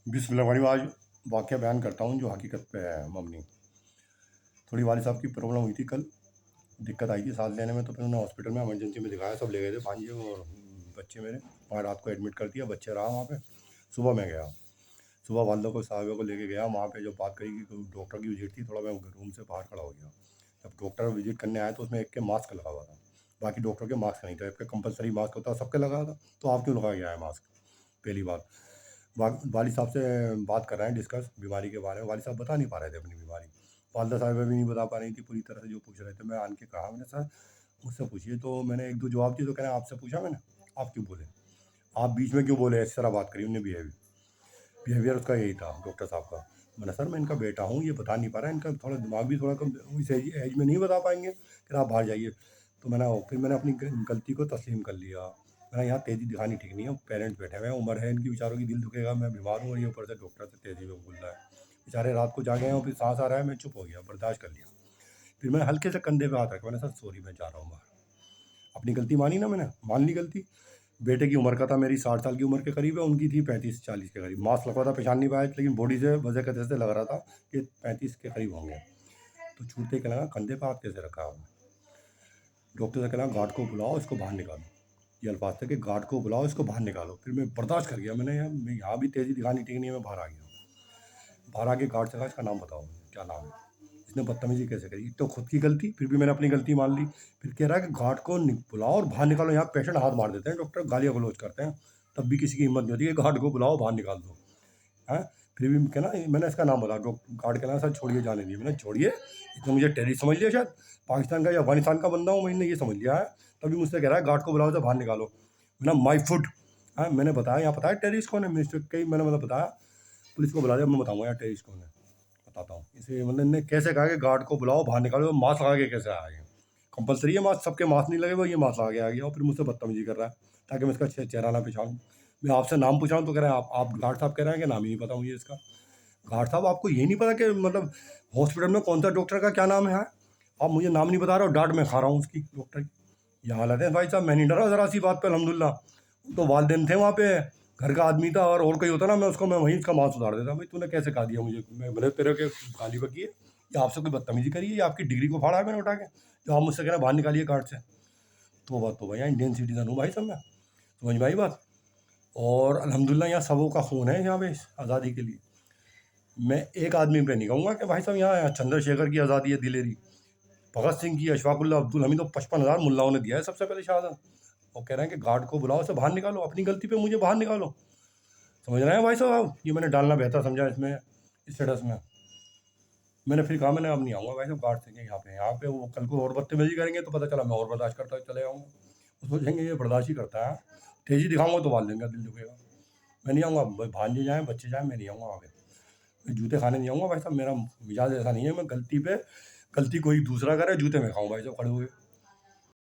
बिस्मिल्लाह। आज वाक़या बयान करता हूँ जो हकीकत पे है मबनी। थोड़ी वालिद साहब की प्रॉब्लम हुई थी कल, दिक्कत आई थी सांस लेने में, तो फिर उन्हें हॉस्पिटल में इमरजेंसी में दिखाया। सब ले गए थे, भांजे और बच्चे मेरे। वहाँ रात को एडमिट कर दिया, बच्चे रहा वहाँ पे। सुबह मैं गया, सुबह वालदा को साहबा को लेके गया वहाँ पे। जब बात करी कि डॉक्टर की विजिट थी, थोड़ा मैं रूम से बाहर खड़ा हो गया। जब डॉक्टर विजिट करने आया तो उसमें एक के मास्क लगा हुआ था, बाकी डॉक्टर के मास्क नहीं था। एक कंपलसरी मास्क होता है, सबके लगा था, तो आप क्यों लगा के आया मास्क? पहली बात। वालिद साहब से बात कर रहे हैं, डिस्कस बीमारी के बारे में। वालिद साहब बता नहीं पा रहे थे अपनी बीमारी, वालदा साहब भी नहीं बता पा रही थी पूरी तरह से। जो पूछ रहे थे, मैं आन के कहा, मैंने सर मुझसे पूछिए। तो मैंने एक दो जवाब दिए, तो कह रहे हैं आपसे पूछा मैंने, आप क्यों बोले, आप बीच में क्यों बोले, इस तरह बात करी। उन्हें बिहेवियर उसका यही था डॉक्टर साहब का। मैंने सर मैं इनका बेटा हूँ, ये बता नहीं पा रहा है, इनका थोड़ा दिमाग भी थोड़ा कम, इस एज में नहीं बता पाएंगे। फिर आप बाहर जाइए। तो मैंने अपनी गलती को तस्लीम कर लिया। मैंने यहाँ तेज़ी दिखानी ठीक नहीं है, पेरेंट्स बैठे हुए हैं, उम्र है इनकी, बेचारों की दिल दुखेगा, मैं बीमार हूँ और ये ऊपर से डॉक्टर से तेज़ी में बोल रहा है। बेचारे रात को जागे हैं और फिर सांस आ रहा है। मैं चुप हो गया, बर्दाश्त कर लिया। फिर मैंने हल्के से कंधे पे हाथ रखा, मैंने सर सॉरी मैं जा रहा हूँ बाहर। अपनी गलती मानी ना, मैंने मान ली गलती। बेटे की उम्र का था, मेरी 60 साल की उम्र के करीब है, उनकी थी 35-40 के करीब। मास्क लगा था, पहचान नहीं पाया, लेकिन बॉडी से वजह कहते से लग रहा था कि 35 के करीब होंगे। तो छूटते के लगा, कंधे पर हाथ कैसे रखा आपने? डॉक्टर से कहना गार्ड को बुलाओ, इसको बाहर निकालो। ये अल्फाज थे कि गार्ड को बुलाओ, इसको बाहर निकालो। फिर मैं बर्दाश्त कर गया। मैंने मैं यहाँ भी तेज़ी दिखानी ठीक नहीं है, मैं बाहर आ गया। बाहर आके गार्ड से कहा इसका नाम बताओ, क्या नाम है। इसने बदतमीजी कैसे करी, तो खुद की गलती, फिर भी मैंने अपनी गलती मान ली। फिर कह रहा है कि गार्ड को बुलाओ और बाहर निकालो। यहाँ पेशेंट हाथ मार देते हैं, डॉक्टर गालियाँ गलौज करते हैं, तब भी किसी की हिम्मत नहीं होती कि गार्ड को बुलाओ बाहर निकाल दो। हैं? फिर भी कहना मैंने इसका नाम बताया। गार्ड कहना सर छोड़िए, जाने दिए। मैंने छोड़िए, इसने मुझे टेररिस्ट समझ लिया, शायद पाकिस्तान का या अफगानिस्तान का बंदा हूँ, मैंने ये समझ लिया है। तभी मुझसे कह रहा है गार्ड को बुलाओ, तो बाहर निकालो। मैंने माई फुट। हाँ, मैंने बताया, यहाँ पता है टेररिस्ट कौन है मिनिस्टर, कई मैंने बताया। पुलिस को बुला दिया, मैं बताऊँगा यार टेररिस्ट कौन है, बताता हूँ। इसे इन्होंने कैसे कहा कि गार्ड को बुलाओ बाहर निकालो, मास्क लगा के कैसे आया? कंपलसरी है मास्क, सबके मास्क नहीं लगे, वो ये मास्क लगा के आ गया और फिर मुझसे बदतमीजी कर रहा है ताकि मैं इसका चेहरा ना पहचानूँ। मैं आपसे नाम पूछा हूँ तो कह रहे हैं आप गार्ड साहब कह रहे हैं कि नाम ही नहीं पता मुझे इसका। गार्ड साहब आपको ये नहीं पता कि मतलब हॉस्पिटल में कौन सा डॉक्टर का क्या नाम है? आप मुझे नाम नहीं बता रहे हो, डांट मैं खा रहा हूँ उसकी, डॉक्टर की। ये हालत है भाई साहब, मैं नहीं डरा ज़रा सी बात पे, अल्हम्दुलिल्लाह। तो वालिदैन थे वहाँ पे, घर का आदमी था, और कोई होता ना, मैं उसको मैं वहीं उसका मांस उतार देता। भाई तूने कैसे कहा दिया मुझे, मैं भले तेरे के गाली बकी है या आपसे कोई बदतमीजी करी है या आपकी डिग्री को फाड़ा है मैंने उठा के, जो आप मुझसे कह रहे हैं बाहर निकालिए कार्ड से। तो भैया इंडियन सिटीजन हूँ भाई साहब मैं, समझ में आई बात। और अल्हम्दुलिल्लाह यहाँ सबों का खून है यहाँ पे आज़ादी के लिए। मैं एक आदमी पे नहीं कहूँगा कि भाई साहब यहाँ चंद्रशेखर की आज़ादी है दिलेरी, भगत सिंह की, अशफाकुल्ला, अब्दुल हमीद, तो 55,000 मुल्लाओं ने दिया है सबसे पहले शहादत। और कह रहे हैं कि गार्ड को बुलाओ, से बाहर निकालो, अपनी गलती पे मुझे बाहर निकालो। समझ रहे हैं भाई साहब आप? ये मैंने डालना बेहतर समझा इसमें, स्टेटस में। मैंने फिर कहा मैंने अब नहीं आऊँगा भाई साहब गार्ड से, यहाँ पे वो कल को और बदतमीजी करेंगे तो पता चला मैं और बर्दाश्त करता चले जाऊँगा। वो सोचेंगे ये बर्दाश्त ही करता है, तेज़ी दिखाऊंगा तो बाल देंगे, दिल दुखेगा। मैं नहीं आऊँगा, भांजे जाएँ बच्चे जाएँ, मैं नहीं आऊँगा वहाँ पे। मैं जूते खाने नहीं आऊँगा भाई साहब, मेरा मिजाज ऐसा नहीं है। मैं गलती पे, गलती कोई दूसरा करे, जूते में खाऊँ भाई साहब खड़े हुए।